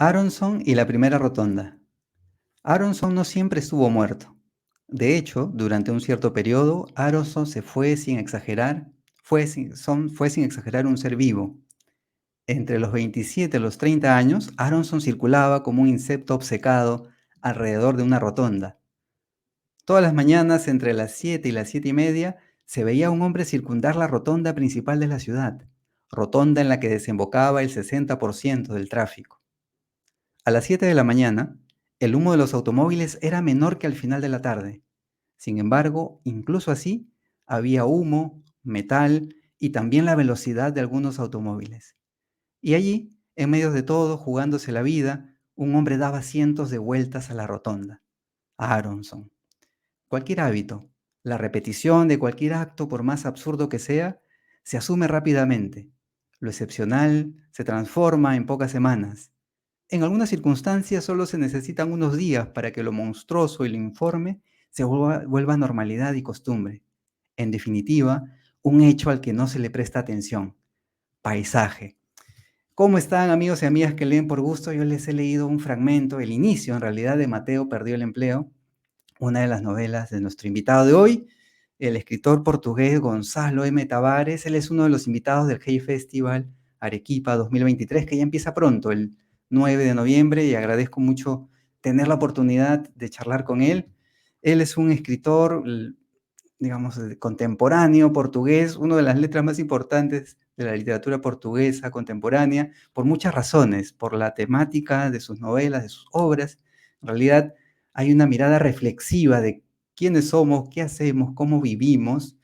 Aronson y la primera rotonda. Aronson no siempre estuvo muerto. De hecho, durante un cierto periodo, Aronson se fue sin exagerar, fue sin exagerar un ser vivo. Entre los 27 y los 30 años, Aronson circulaba como un insecto obcecado alrededor de una rotonda. Todas las mañanas, entre las 7 y las 7:30, se veía a un hombre circundar la rotonda principal de la ciudad, rotonda en la que desembocaba el 60% del tráfico. A las 7 de la mañana, el humo de los automóviles era menor que al final de la tarde. Sin embargo, incluso así, había humo, metal y también la velocidad de algunos automóviles. Y allí, en medio de todo, jugándose la vida, un hombre daba cientos de vueltas a la rotonda. Aronson. Cualquier hábito, la repetición de cualquier acto, por más absurdo que sea, se asume rápidamente. Lo excepcional se transforma en pocas semanas. En algunas circunstancias solo se necesitan unos días para que lo monstruoso y lo informe se vuelva normalidad y costumbre. En definitiva, un hecho al que no se le presta atención. Paisaje. ¿Cómo están, amigos y amigas que leen por gusto? Yo les he leído un fragmento, el inicio en realidad, de Mateo perdió el empleo, una de las novelas de nuestro invitado de hoy, el escritor portugués Gonzalo M. Tavares. Él es uno de los invitados del Hey Festival Arequipa 2023, que ya empieza pronto, el 9 de noviembre, y agradezco mucho tener la oportunidad de charlar con él. Él es un escritor, digamos, contemporáneo portugués, una de las letras más importantes de la literatura portuguesa contemporánea, por muchas razones, por la temática de sus novelas, de sus obras. En realidad, hay una mirada reflexiva de quiénes somos, qué hacemos, cómo vivimos,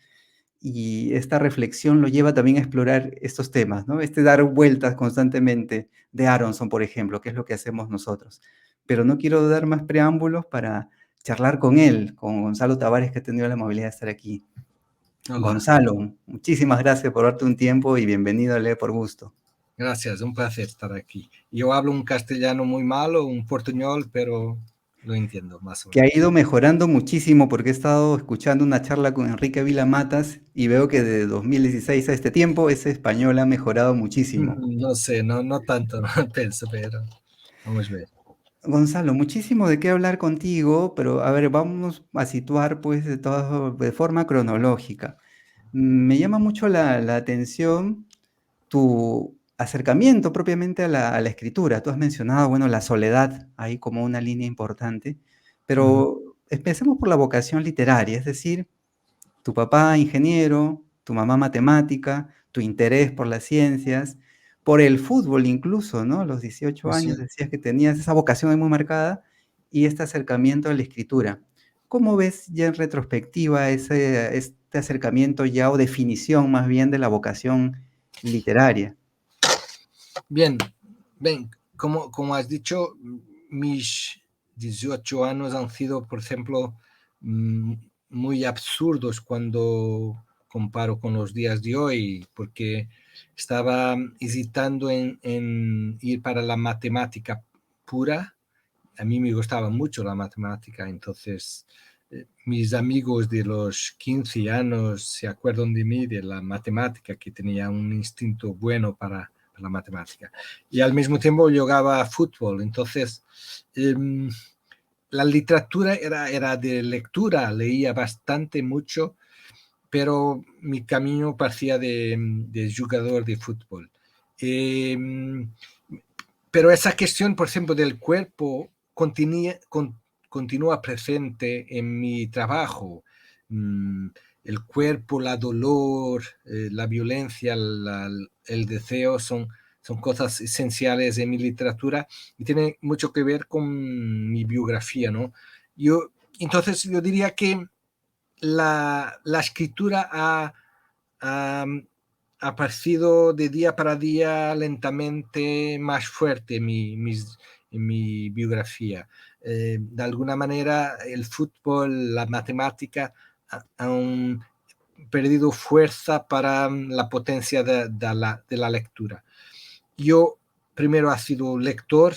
y esta reflexión lo lleva también a explorar estos temas, ¿no? Este dar vueltas constantemente de Aronson, por ejemplo, que es lo que hacemos nosotros. Pero no quiero dar más preámbulos para charlar con él, con Gonzalo Tavares, que ha tenido la amabilidad de estar aquí. Hola, Gonzalo, muchísimas gracias por darte un tiempo y bienvenido a Lee por Gusto. gracias, un placer estar aquí. Yo hablo un castellano muy malo, un portuñol, pero lo entiendo más o Que ha menos. ido mejorando muchísimo porque he estado escuchando una charla con Enrique Vila Matas y veo que de 2016 a este tiempo ese español ha mejorado muchísimo. No sé, no tanto, no pienso, pero vamos a ver. Gonzalo, muchísimo de qué hablar contigo, pero a ver, vamos a situar pues de forma cronológica. Me llama mucho la atención tu acercamiento propiamente a la escritura. Tú has mencionado, bueno, la soledad ahí como una línea importante, Ujú. pero empecemos por la vocación literaria, es decir, tu papá ingeniero, tu mamá matemática, tu interés por las ciencias, por el fútbol incluso, ¿no? A los 18 años Sí. decías que tenías esa vocación ahí muy marcada y este acercamiento a la escritura. ¿Cómo ves ya en retrospectiva este acercamiento ya o definición más bien de la vocación literaria? Bien, bien, como has dicho, mis 18 años han sido, por ejemplo, mm, muy absurdos cuando comparo con los días de hoy, porque estaba hesitando en ir para la matemática pura. A mí me gustaba mucho la matemática, entonces mis amigos de los 15 años se acuerdan de mí, de la matemática, que tenía un instinto bueno para la matemática. Y al mismo tiempo jugaba fútbol, entonces eh, la literatura era de lectura, leía bastante mucho, pero mi camino parecía de jugador de fútbol. Eh, pero esa cuestión, por ejemplo, del cuerpo continúa presente en mi trabajo. El cuerpo, la dolor, la violencia, el deseo son cosas esenciales en mi literatura y tiene mucho que ver con mi biografía, ¿no? Entonces yo diría que la escritura ha aparecido de día para día lentamente más fuerte en mi biografía. De alguna manera, el fútbol, la matemática han perdido fuerza para la potencia de la lectura. Yo primero he sido lector,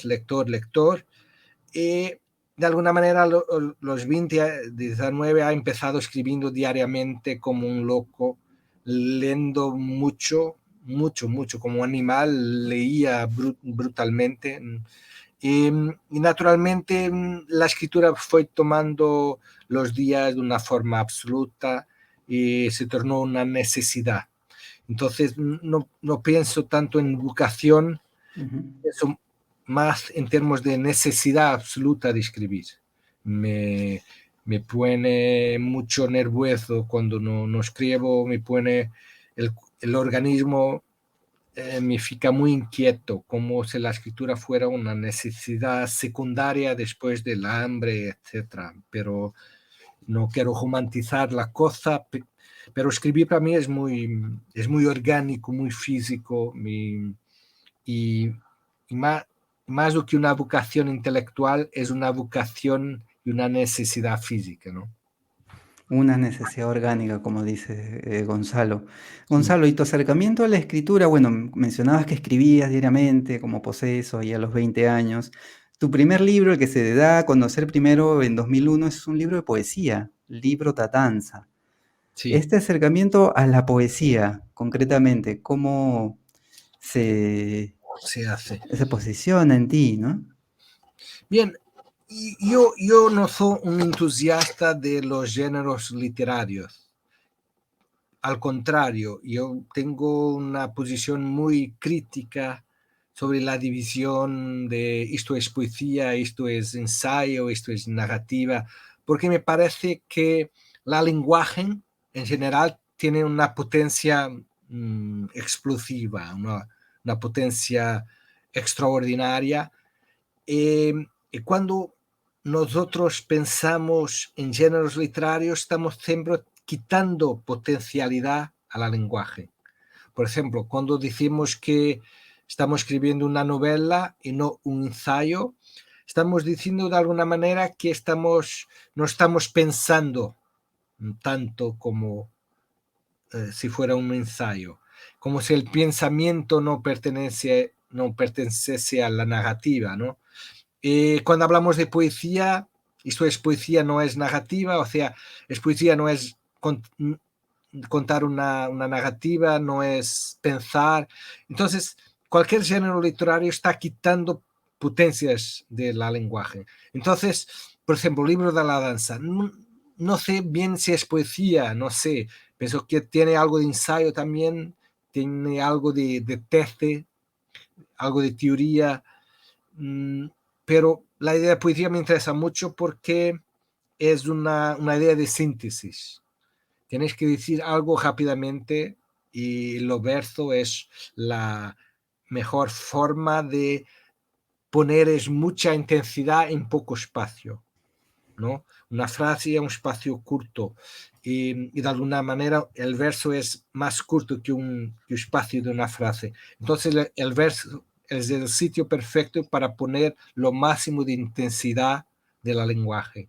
y de alguna manera los 20, 19 ha empezado escribiendo diariamente como un loco, leyendo mucho, como animal, leía brutalmente. Y naturalmente la escritura fue tomando los días de una forma absoluta y se tornó una necesidad. Entonces no pienso tanto en vocación, Ujú. pienso más en términos de necesidad absoluta de escribir. Me, me pone mucho nervioso cuando no escribo, me pone el organismo me fica muy inquieto, como si la escritura fuera una necesidad secundaria después del hambre, etcétera. Pero no quiero romantizar la cosa, pero escribir para mí es muy orgánico, muy físico y, y más do que una vocación intelectual, es una vocación y una necesidad física, ¿no? Una necesidad orgánica, como dice Gonzalo. Sí, Gonzalo, ¿y tu acercamiento a la escritura? Bueno, mencionabas que escribías diariamente como poseso ahí a los 20 años. Tu primer libro, el que se da a conocer primero en 2001, es un libro de poesía, Libro Tatanza. sí, Este acercamiento a la poesía, concretamente, ¿cómo se, se hace. se posiciona en ti, no? Bien, yo no soy un entusiasta de los géneros literarios. Al contrario, yo tengo una posición muy crítica sobre la división de esto es poesía, esto es ensayo, esto es narrativa, porque me parece que la lenguaje en general tiene una potencia explosiva, una potencia extraordinaria. Eh, y cuando nosotros pensamos en géneros literarios, estamos siempre quitando potencialidad a la lenguaje. Por ejemplo, cuando decimos que estamos escribiendo una novela y no un ensayo, estamos diciendo de alguna manera que no estamos pensando tanto como si fuera un ensayo, como si el pensamiento no perteneciese a la narrativa, ¿no? Cuando hablamos de poesía, esto es poesía, no es narrativa, o sea, es poesía, no es contar una narrativa, no es pensar. Entonces, cualquier género literario está quitando potencias de la lenguaje. Entonces, por ejemplo, libro de la danza, no sé bien si es poesía, no sé, pienso que tiene algo de ensayo también, tiene algo de teste, algo de teoría, pero la idea de poesía me interesa mucho porque es una idea de síntesis. Tienes que decir algo rápidamente y lo verso es la mejor forma de poner es mucha intensidad en poco espacio, ¿no? Una frase es un espacio corto y de alguna manera el verso es más corto que un espacio de una frase. Entonces el verso es el sitio perfecto para poner lo máximo de intensidad de la lenguaje.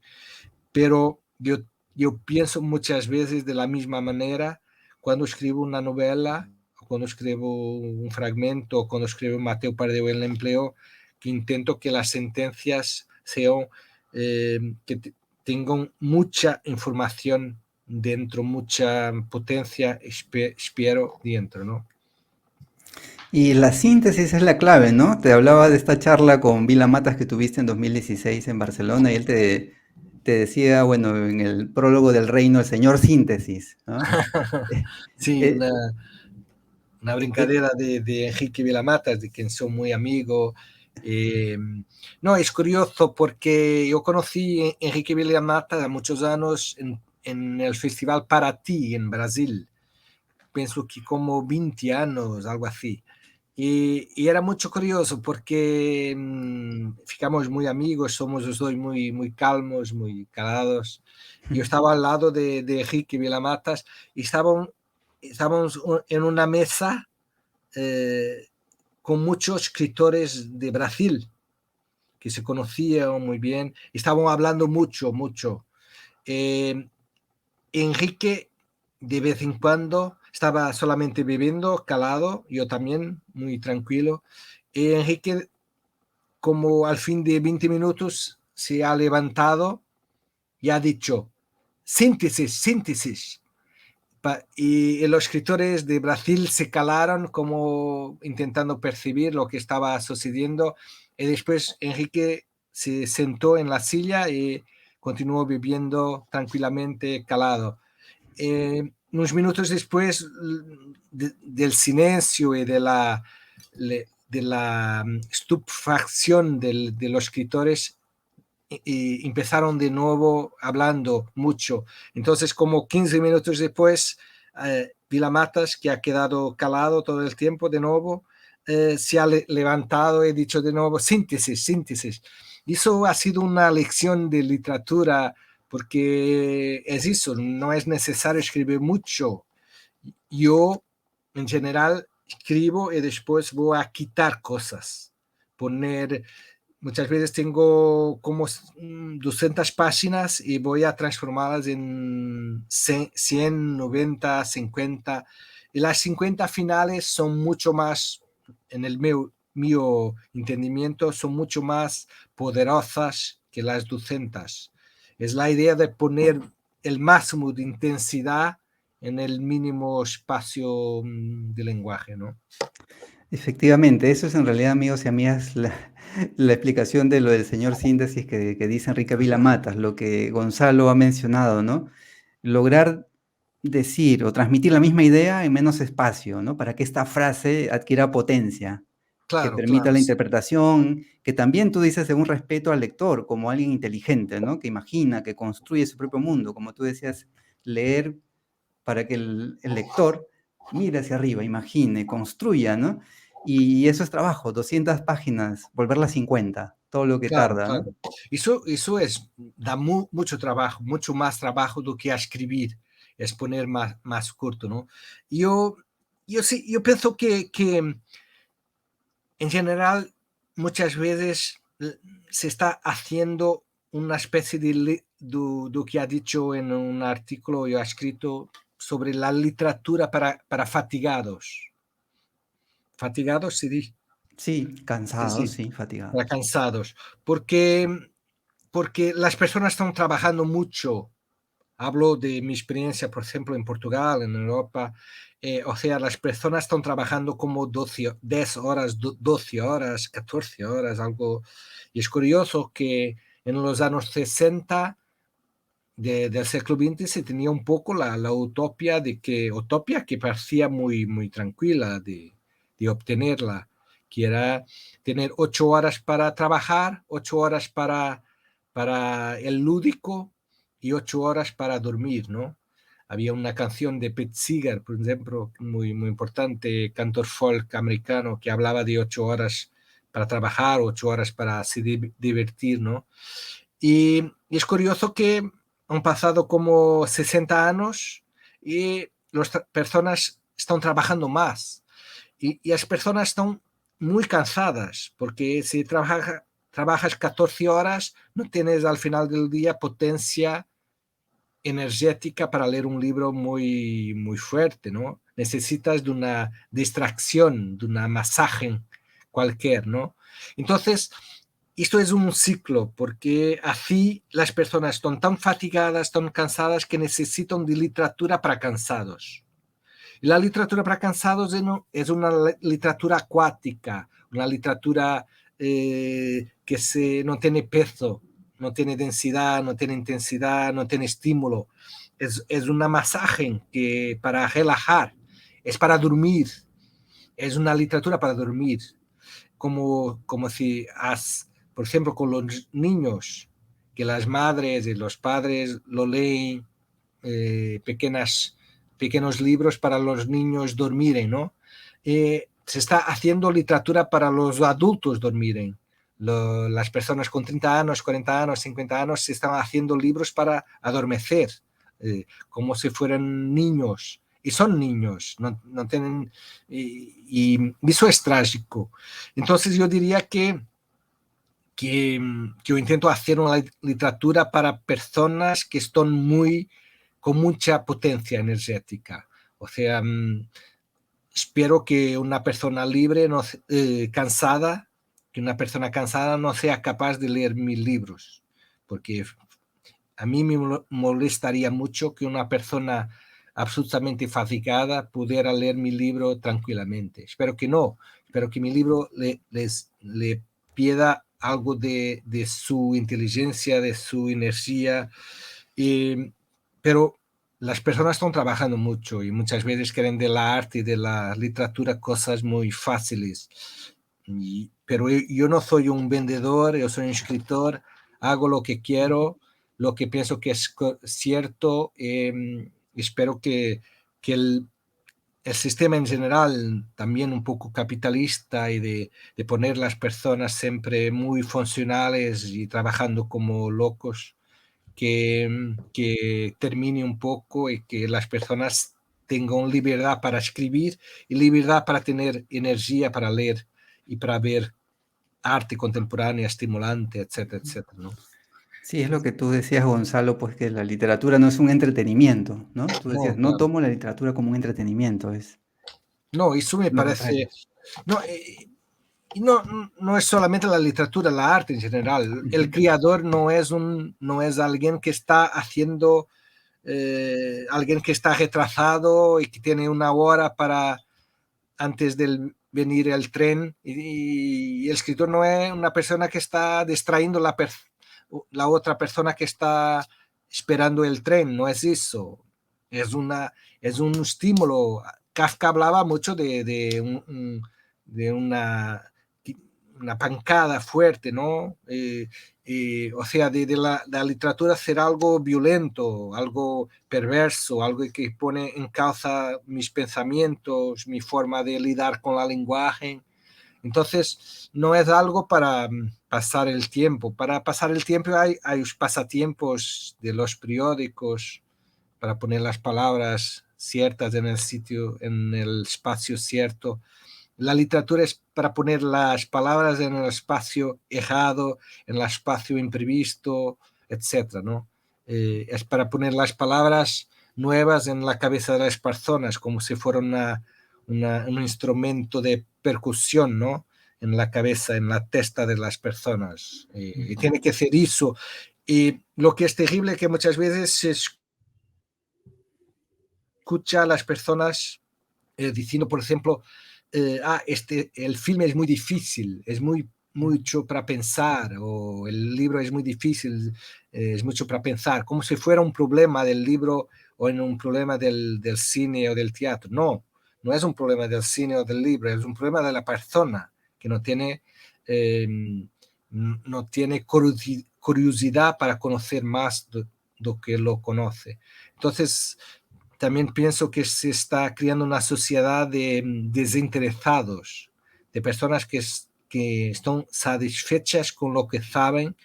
Pero yo pienso muchas veces de la misma manera cuando escribo una novela, o cuando escribo un fragmento, o cuando escribo Mateo Pardeo el empleo, que intento que las sentencias sean, que tengan mucha información dentro, mucha potencia, espero, dentro, ¿no? Y la síntesis es la clave, ¿no? Te hablaba de esta charla con Vila Matas que tuviste en 2016 en Barcelona y él te decía, bueno, en el prólogo del reino, el señor síntesis, ¿no? Eh, Sí, eh, una eh, brincadera de Enrique Vilamatas, de quien soy muy amigo. Eh, no, es curioso porque yo conocí a Enrique Vilamatas hace muchos años en el Festival Para Ti en Brasil. Pienso que como 20 años, algo así. Y era mucho curioso porque ficamos muy amigos, somos los dos muy calmos, muy calados. Yo estaba al lado de Enrique Vilamatas y estábamos en una mesa eh, con muchos escritores de Brasil que se conocían muy bien. Estábamos hablando mucho. Eh, Enrique de vez en cuando estaba solamente bebiendo, calado, yo también, muy tranquilo. Y Enrique, como al fin de 20 minutos, se ha levantado y ha dicho, síntesis, síntesis. y los escritores de Brasil se calaron como intentando percibir lo que estaba sucediendo y después Enrique se sentó en la silla y continuó viviendo tranquilamente calado. Unos minutos después del silencio y de la estupefacción de los escritores, y empezaron de nuevo hablando mucho. Entonces, como 15 minutos después, Vilamatas, que ha quedado calado todo el tiempo de nuevo, se ha levantado y dicho de nuevo, síntesis, síntesis. Y eso ha sido una lección de literatura, porque es eso, no es necesario escribir mucho. Yo, en general, escribo y después voy a quitar cosas, poner. Muchas veces tengo como 200 páginas y voy a transformarlas en 100, 90, 50. Y las 50 finales son mucho más, en el mío entendimiento, son mucho más poderosas que las 200. Es la idea de poner el máximo de intensidad en el mínimo espacio de lenguaje, ¿no? Efectivamente, eso es en realidad, amigos y amigas, la explicación de lo del señor síntesis que dice Enrique Vila Matas, lo que Gonzalo ha mencionado, ¿no? Lograr decir o transmitir la misma idea en menos espacio, ¿no? Para que esta frase adquiera potencia, que Claro, permita claro, la sí. interpretación, que también tú dices de un respeto al lector, como alguien inteligente, ¿no? Que imagina, que construye su propio mundo, como tú decías, leer para que el lector mire hacia arriba, imagine, construya, ¿no? Y eso es trabajo, 200 páginas, volverlas 50, todo lo que Claro, tarda, ¿no? claro. Eso da mucho trabajo, mucho más trabajo do que a escribir, es poner más corto, ¿no? Yo, yo pienso que en general muchas veces se está haciendo una especie de do que ha dicho en un artículo yo he escrito sobre la literatura para fatigados. Fatigados, sí, Sí, cansado, sí, sí, para fatigados. cansados. Porque las personas están trabajando mucho. Hablo de mi experiencia, por ejemplo, en Portugal, en Europa. O sea, las personas están trabajando como 12, 10 horas, 12 horas, 14 horas, algo. Y es curioso que en los años 60 del siglo XX se tenía un poco la utopia que parecía muy tranquila de obtenerla, que era tener 8 horas para trabajar, 8 horas para el lúdico y 8 horas para dormir, ¿no? Había una canción de Pete Seeger, por ejemplo, muy importante, cantor folk americano, que hablaba de 8 horas para trabajar, 8 horas para se divertir, ¿no? Y es curioso que han pasado como 60 años y las personas están trabajando más. Y las personas están muy cansadas, porque si trabajas 14 horas, no tienes al final del día potencia energética para leer un libro muy fuerte, ¿no? Necesitas de una distracción, de una masaje cualquier, ¿no? Entonces, esto es un ciclo, porque así las personas están tan fatigadas, tan cansadas, que necesitan de literatura para cansados. Y la literatura para cansados es una literatura acuática, una literatura no tiene peso, no tiene densidad, no tiene intensidad, no tiene estímulo. Es una masaje que para relajar, es para dormir, es una literatura para dormir, como si, por ejemplo, con los niños, que las madres y los padres lo leen, pequeños libros para los niños dormiren, ¿no? Se está haciendo literatura para los adultos dormiren. Las personas con 30 años, 40 años, 50 años se están haciendo libros para adormecer, como si fueran niños. Y son niños, no tienen. Y eso es trágico. Entonces yo diría que yo intento hacer una literatura para personas que están con mucha potencia energética. O sea, espero que una persona libre, cansada, que una persona cansada no sea capaz de leer mis libros, porque a mí me molestaría mucho que una persona absolutamente fatigada, pudiera leer mi libro tranquilamente. Espero que no, espero que mi libro le pida algo de su inteligencia, de su energía, pero las personas están trabajando mucho y muchas veces quieren de la arte y de la literatura cosas muy fáciles. Pero yo no soy un vendedor, yo soy un escritor, hago lo que quiero, lo que pienso que es cierto. Espero que el sistema en general, también un poco capitalista y de poner las personas siempre muy funcionales y trabajando como locos, que termine un poco y que las personas tengan libertad para escribir y libertad para tener energía para leer y para ver arte contemporánea, estimulante, etcétera, etcétera, ¿no? Sí, es lo que tú decías, Gonzalo, pues que la literatura no es un entretenimiento, ¿no? Tú decías, No, no claro. tomo la literatura como un entretenimiento, es No, eso me lo parece... contrario. No, y no, no es solamente la literatura, la arte en general. El Ujú. creador no es alguien que está haciendo, alguien que está retrasado y que tiene una hora para antes de venir el tren, y el escritor no es una persona que está distrayendo la otra persona que está esperando el tren, no es eso. Es, es un estímulo. Kafka hablaba mucho de una pancada fuerte, ¿no? O sea, de la literatura ser algo violento, algo perverso, algo que pone en causa mis pensamientos, mi forma de lidiar con la lenguaje. Entonces, no es algo para pasar el tiempo. Para pasar el tiempo hay los pasatiempos de los periódicos, para poner las palabras ciertas en el sitio, en el espacio cierto. La literatura es para poner las palabras en el espacio errado, en el espacio imprevisto, etcétera, ¿no? Es para poner las palabras nuevas en la cabeza de las personas, como si fuera un instrumento de percusión, ¿no? En la cabeza, en la testa de las personas. Y Ujú. tiene que ser eso. Y lo que es terrible es que muchas veces se escucha a las personas diciendo, por ejemplo, el filme es muy difícil, es mucho para pensar, o el libro es muy difícil, es mucho para pensar, como si fuera un problema del libro o en un problema del cine o del teatro. No, no es un problema del cine o del libro, es un problema de la persona que eh, no tiene curiosidad para conocer más de lo que lo conoce. Entonces, también pienso que se está creando una sociedad de desinteresados, de personas que están satisfechas con lo que saben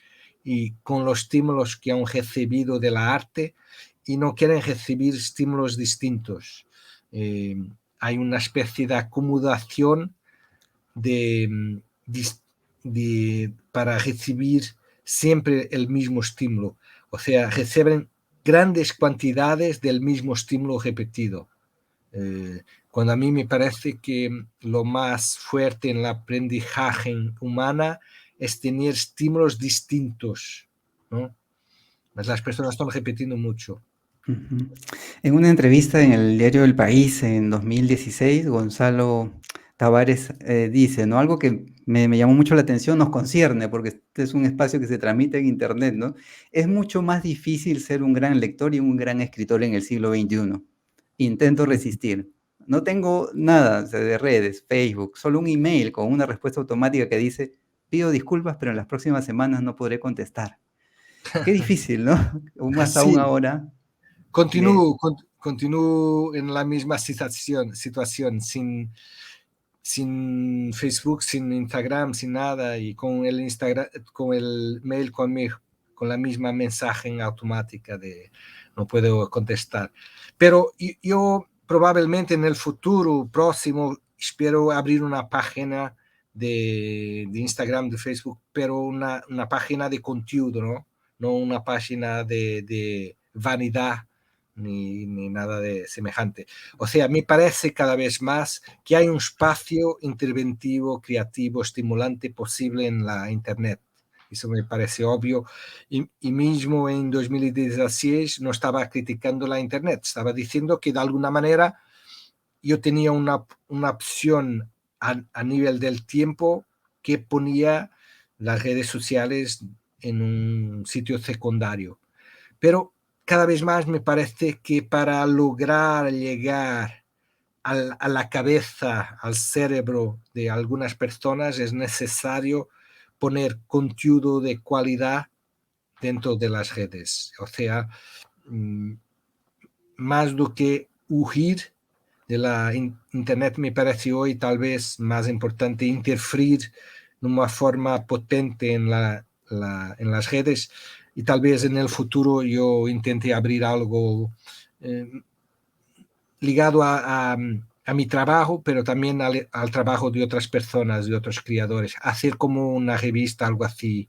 y con los estímulos que han recibido de la arte y no quieren recibir estímulos distintos. Eh, Hay una especie de acomodación de, para recibir siempre el mismo estímulo. O sea, reciben grandes cantidades del mismo estímulo repetido. Eh, Cuando a mí me parece que lo más fuerte en el aprendizaje humana es tener estímulos distintos, ¿no? Las personas están repitiendo mucho. Ujú. En una entrevista en el diario El País en 2016, Gonzalo Tavares dice, ¿no? Algo que me llamó mucho la atención, nos concierne, porque este es un espacio que se transmite en Internet, ¿no? Es mucho más difícil ser un gran lector y un gran escritor en el siglo XXI. Intento resistir. No tengo nada o sea, de redes, Facebook, solo un email con una respuesta automática que dice, pido disculpas, pero en las próximas semanas no podré contestar. Qué difícil, ¿no? Más aún Sí, ahora. Le continúo en la misma situación sin Facebook, sin Instagram, sin nada, y con el Instagram, con el mail conmigo, con la misma mensaje en automática de no puedo contestar. Pero yo probablemente en el futuro próximo espero abrir una página de Instagram, de Facebook, pero una página de contenido, ¿no? No una página de vanidad ni nada de semejante. O sea, me parece cada vez más que hay un espacio interventivo, creativo, estimulante posible en la Internet. eso me parece obvio. Y mismo en 2016 no estaba criticando la Internet, estaba diciendo que de alguna manera yo tenía una opción a nivel del tiempo que ponía las redes sociales en un sitio secundario. Pero cada vez más me parece que para lograr llegar a la cabeza, al cerebro de algunas personas es necesario poner contenido de calidad dentro de las redes. O sea, más do que huir de la Internet, me parece hoy tal vez más importante interferir de una forma potente en las redes, y tal vez en el futuro yo intente abrir algo ligado a mi trabajo, pero también al trabajo de otras personas, de otros creadores. Hacer como una revista, algo así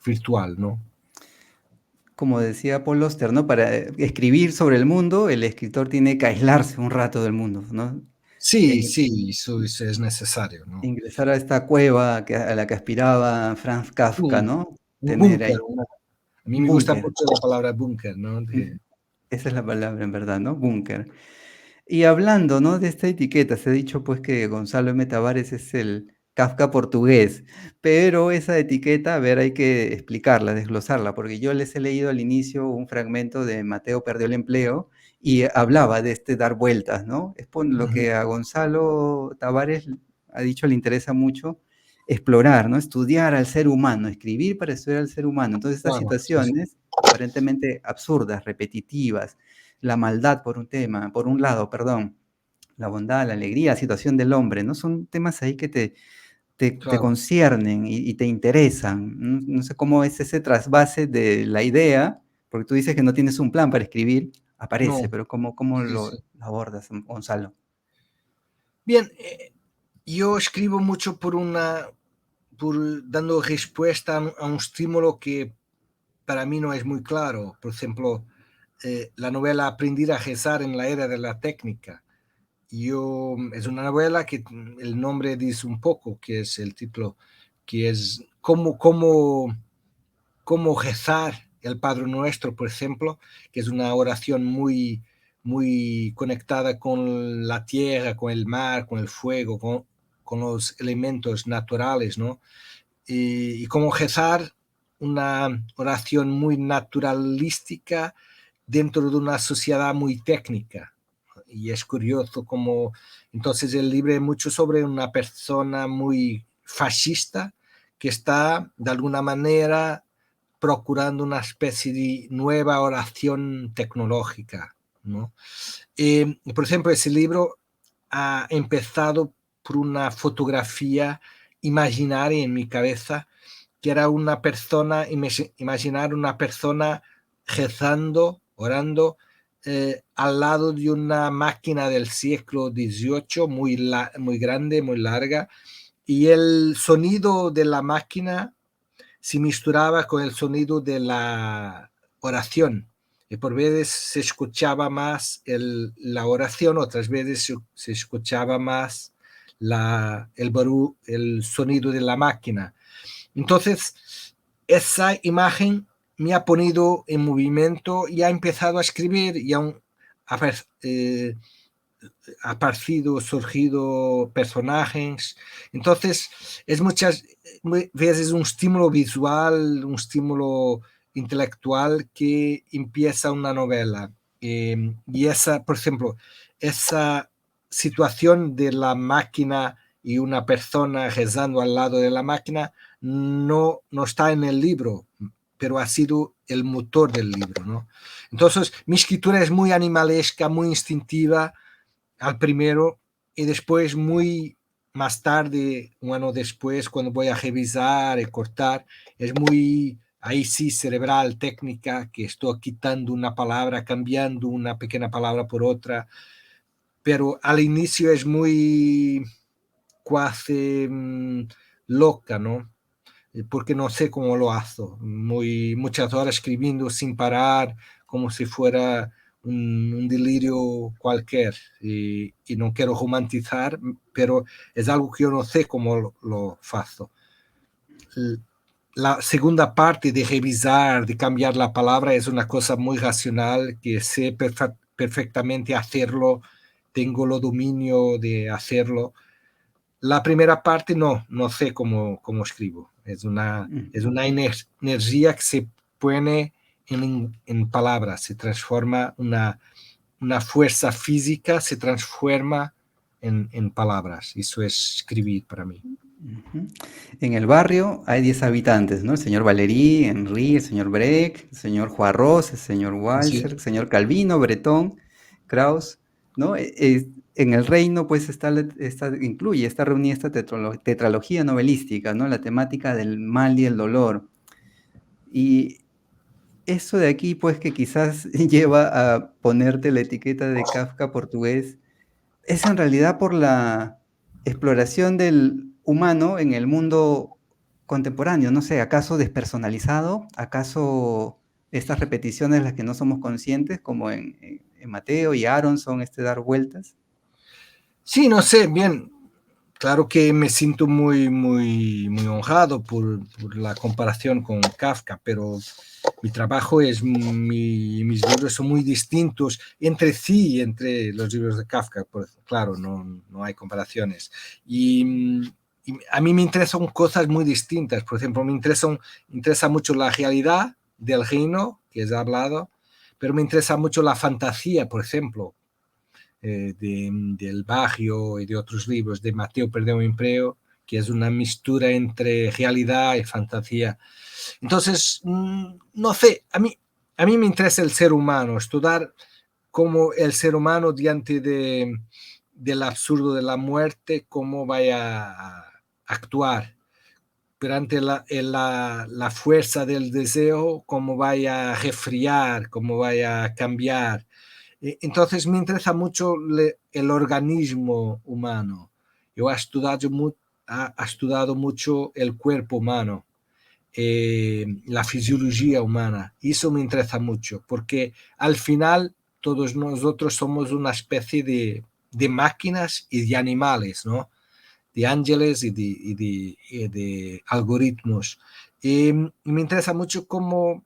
virtual, ¿no? Como decía Paul Auster, ¿no? Para escribir sobre el mundo, el escritor tiene que aislarse un rato del mundo, ¿no? Sí, Eh, sí, eso es necesario, ¿no? ingresar a esta cueva a la que aspiraba Franz Kafka, Un, ¿no? un Tener búnker. ahí A mí un me gusta búnker. mucho la palabra búnker, ¿no? Esa es la palabra en verdad, ¿no? Búnker. Y hablando, ¿no? De esta etiqueta, se ha dicho pues que Gonzalo M. Tavares es el Kafka portugués, pero esa etiqueta, a ver, hay que explicarla, desglosarla, porque yo les he leído al inicio un fragmento de Mateo perdió el empleo y hablaba de este dar vueltas, ¿no? Es por lo Ujú. que a Gonzalo Tavares ha dicho le interesa mucho explorar, ¿no? Estudiar al ser humano, escribir para estudiar al ser humano. Entonces estas Claro, sí, sí. situaciones aparentemente absurdas, repetitivas, la maldad por un tema, por un lado, perdón, la bondad, la alegría, la situación del hombre, ¿no? Son temas ahí que te Claro. conciernen y te interesan. No sé cómo es ese trasvase de la idea, porque tú dices que no tienes un plan para escribir, aparece, No, pero ¿cómo sí, lo sí. abordas, Gonzalo? Bien, yo escribo mucho por dando respuesta a un estímulo que para mí no es muy claro. Por ejemplo, la novela Aprender a rezar en la era de la técnica. Es una novela que el nombre dice un poco, que es el título, que es cómo rezar el Padre Nuestro, por ejemplo, que es una oración muy conectada con la tierra, con el mar, con el fuego, con los elementos naturales, ¿no? Y cómo rezar una oración muy naturalística dentro de una sociedad muy técnica. Y es curioso como entonces el libro es mucho sobre una persona muy fascista que está de alguna manera procurando una especie de nueva oración tecnológica, ¿no? Por ejemplo, ese libro ha empezado por una fotografía imaginaria en mi cabeza, que era una persona, imaginar una persona rezando, orando, al lado de una máquina del siglo XVIII muy grande, muy larga, y el sonido de la máquina se misturaba con el sonido de la oración. Y por veces se escuchaba más la oración, otras veces se escuchaba más el sonido de la máquina. Entonces, esa imagen me ha ponido en movimiento y ha empezado a escribir y eh, ha surgido personajes. Entonces, es muchas veces un estímulo visual, un estímulo intelectual que empieza una novela. Y esa, por ejemplo, esa situación de la máquina y una persona rezando al lado de la máquina no está en el libro, pero ha sido el motor del libro, ¿no? Entonces, mi escritura es muy animalesca, muy instintiva, al primero, y después muy más tarde, un año después, cuando voy a revisar y cortar, es muy, ahí sí, cerebral, técnica, que estoy quitando una palabra, cambiando una pequeña palabra por otra, pero al inicio es muy casi loca, ¿no? Porque no sé cómo lo hago. Muchas horas escribiendo sin parar, como si fuera un delirio cualquier. Y no quiero romantizar, pero es algo que yo no sé cómo lo hago. la segunda parte de revisar, de cambiar la palabra, es una cosa muy racional, que sé perfectamente hacerlo, tengo el dominio de hacerlo. La primera parte no sé cómo escribo. Es Ujú. una energía que se pone en palabras, se transforma una fuerza física, se transforma en palabras. Eso es escribir para mí. Ujú. En el barrio hay 10 habitantes, ¿no? El señor Valerí, Henry, el señor Breck, el señor Juarros, el señor Sí. Walser, el señor Calvino, Bretón, Kraus, ¿no? En el reino, pues, incluye, está reunida esta tetralogía novelística, ¿no? La temática del mal y el dolor. Y eso de aquí, pues, que quizás lleva a ponerte la etiqueta de Kafka portugués, es en realidad por la exploración del humano en el mundo contemporáneo, no sé, ¿acaso despersonalizado? ¿Acaso estas repeticiones las que no somos conscientes, como en Mateo y Aronson, dar vueltas? Sí, no sé, bien. Claro que me siento muy honrado por la comparación con Kafka, pero mi trabajo mis libros son muy distintos entre sí, entre los libros de Kafka, claro, no hay comparaciones. Y a mí me interesan cosas muy distintas. Por ejemplo, interesa mucho la realidad del reino, que es hablado, pero me interesa mucho la fantasía, por ejemplo, del Bagio y de otros libros, de Mateo Perdeu o Empleo, que es una mistura entre realidad y fantasía. Entonces, no sé, a mí me interesa el ser humano, estudiar cómo el ser humano diante del absurdo de la muerte, cómo vaya a actuar perante la fuerza del deseo, cómo vaya a resfriar, cómo vaya a cambiar. Entonces me interesa mucho el organismo humano. Yo he estudiado mucho el cuerpo humano, la fisiología humana. Y eso me interesa mucho, porque al final todos nosotros somos una especie de máquinas y de animales, ¿no? De ángeles y de algoritmos. Y me interesa mucho cómo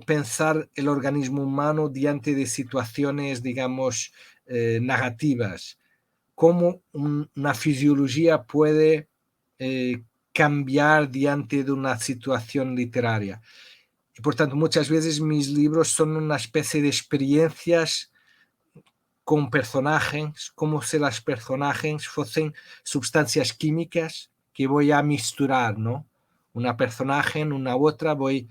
pensar el organismo humano diante de situaciones, digamos, negativas, cómo una fisiología puede eh, cambiar diante de una situación literaria. Y por tanto, muchas veces mis libros son una especie de experiencias con personajes, como si las personajes fuesen sustancias químicas que voy a misturar, ¿no? Una personaje en una otra, voy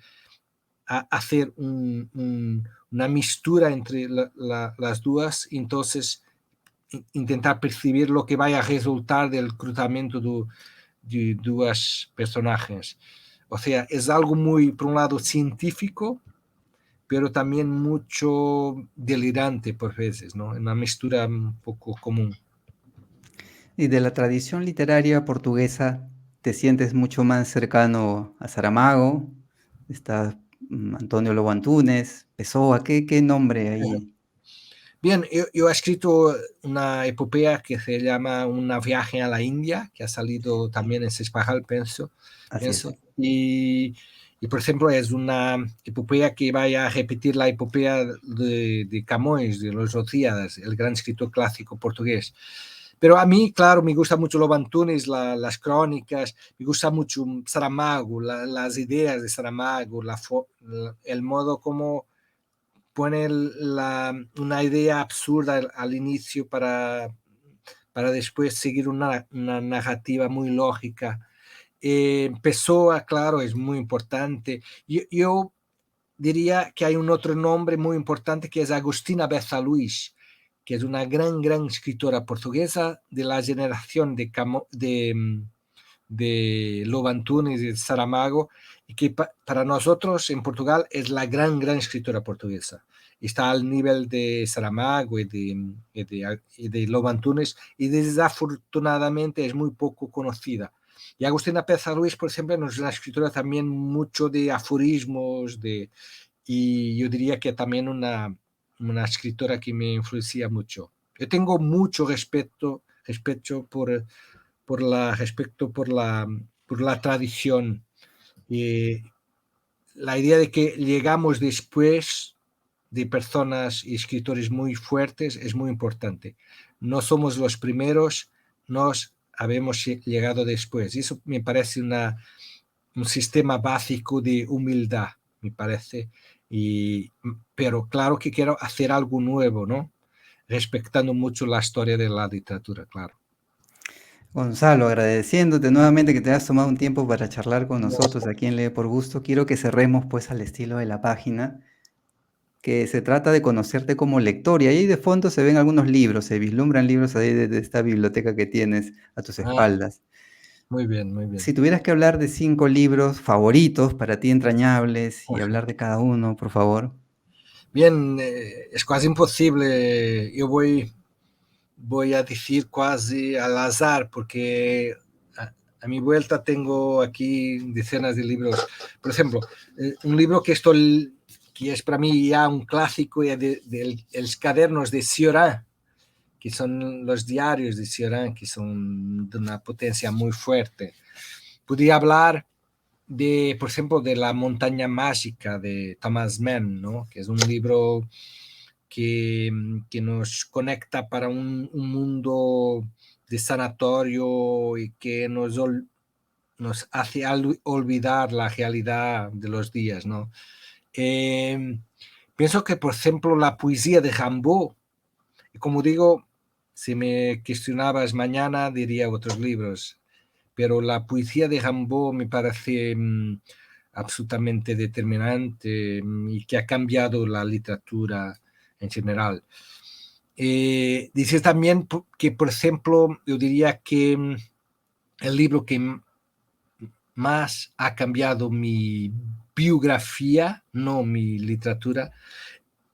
a hacer una mistura entre las dos, entonces intentar percibir lo que vaya a resultar del cruzamiento de dos personajes. O sea, es algo muy, por un lado, científico, pero también mucho delirante por veces, ¿no? Una mistura un poco común. Y de la tradición literaria portuguesa, ¿te sientes mucho más cercano a Saramago? Está Antonio Lobo Antunes, Pessoa, ¿qué nombre ahí? Bien, yo he escrito una epopeya que se llama Una viaje a la India, que ha salido también en Sespajal, Así es. pienso. Y, por ejemplo, es una epopeya que vaya a repetir la epopeya de Camões, de los Lusíadas, el gran escritor clásico portugués. Pero a mí, claro, me gusta mucho Lobo Antunes, las crónicas, me gusta mucho Saramago, las ideas de Saramago, el modo como pone una idea absurda al inicio para después seguir una narrativa muy lógica. Pessoa, claro, es muy importante. Yo diría que hay un otro nombre muy importante que es Agustina Beza Luís, que es una gran escritora portuguesa de la generación de Lobo Antunes y de Saramago, y que para nosotros en Portugal es la gran escritora portuguesa. Está al nivel de Saramago y de Lobo Antunes, y desafortunadamente es muy poco conocida. Y Agustina Peza Luis, por ejemplo, es una escritora también mucho de aforismos, y yo diría que también una escritora que me influencia mucho. Yo tengo mucho respeto por la tradición Y la idea de que llegamos después de personas y escritores muy fuertes es muy importante. No somos los primeros, nos habemos llegado después. Eso me parece un sistema básico de humildad, me parece. Pero claro que quiero hacer algo nuevo, ¿no? Respetando mucho la historia de la literatura, claro. Gonzalo, agradeciéndote nuevamente que te hayas tomado un tiempo para charlar con No, nosotros aquí en Lee por Gusto, quiero que cerremos pues al estilo de la página, que se trata de conocerte como lector. Y ahí de fondo se ven algunos libros, se vislumbran libros ahí de esta biblioteca que tienes a tus ah, espaldas. muy bien, muy bien. Si tuvieras que hablar de 5 libros favoritos para ti entrañables y hablar de cada uno, por favor. Bien, es casi imposible. Yo voy a decir casi al azar, porque a mi vuelta tengo aquí decenas de libros. Por ejemplo, un libro que es para mí ya un clásico de los cadernos de Cioran, que son los diarios de Cioran, que son de una potencia muy fuerte. Podría hablar por ejemplo, de La montaña mágica de Thomas Mann, ¿no? Que es un libro que nos conecta para un mundo de sanatorio y que nos hace olvidar la realidad de los días, ¿no? Eh, Pienso que, por ejemplo, la poesía de Rimbaud, y como digo, si me cuestionabas mañana, diría otros libros, pero la poesía de Rimbaud me parece absolutamente determinante y que ha cambiado la literatura en general. Dices también que, por ejemplo, yo diría que el libro que más ha cambiado mi biografía, no mi literatura,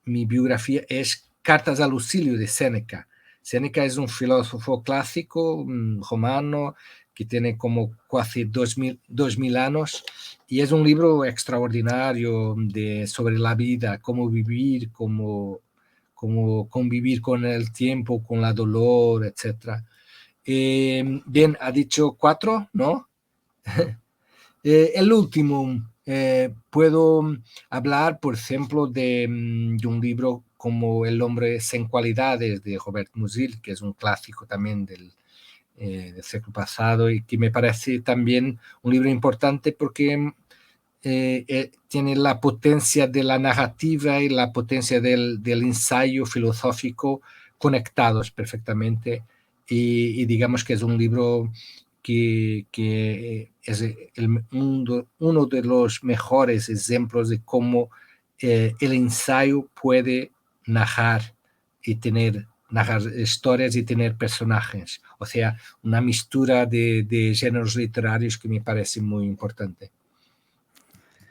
mi biografía es Cartas a Lucilio de Séneca. Séneca es un filósofo clásico romano que tiene como casi 2000 años y es un libro extraordinario sobre la vida, cómo vivir, cómo convivir con el tiempo, con la dolor, etc. Bien, ha dicho 4, ¿no? El último, puedo hablar, por ejemplo, de un libro como El hombre sin cualidades de Robert Musil, que es un clásico también del siglo pasado y que me parece también un libro importante porque tiene la potencia de la narrativa y la potencia del ensayo filosófico conectados perfectamente y digamos que es un libro que es uno de los mejores ejemplos de cómo el ensayo puede narrar y narrar historias y tener personajes. O sea, una mistura de géneros literarios que me parece muy importante.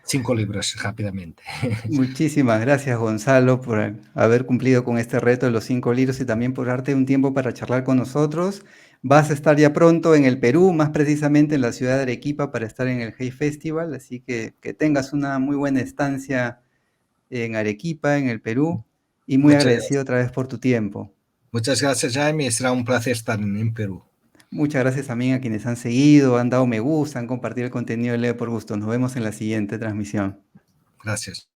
5 libros, rápidamente. Muchísimas gracias, Gonzalo, por haber cumplido con este reto de los 5 libros y también por darte un tiempo para charlar con nosotros. Vas a estar ya pronto en el Perú, más precisamente en la ciudad de Arequipa, para estar en el Hey Festival, así que tengas una muy buena estancia en Arequipa, en el Perú, y muy Muchas agradecido gracias. otra vez por tu tiempo. Muchas gracias, Jaime. Será un placer estar en Perú. Muchas gracias también a quienes han seguido, han dado me gusta, han compartido el contenido de Lee por Gusto. Nos vemos en la siguiente transmisión. Gracias.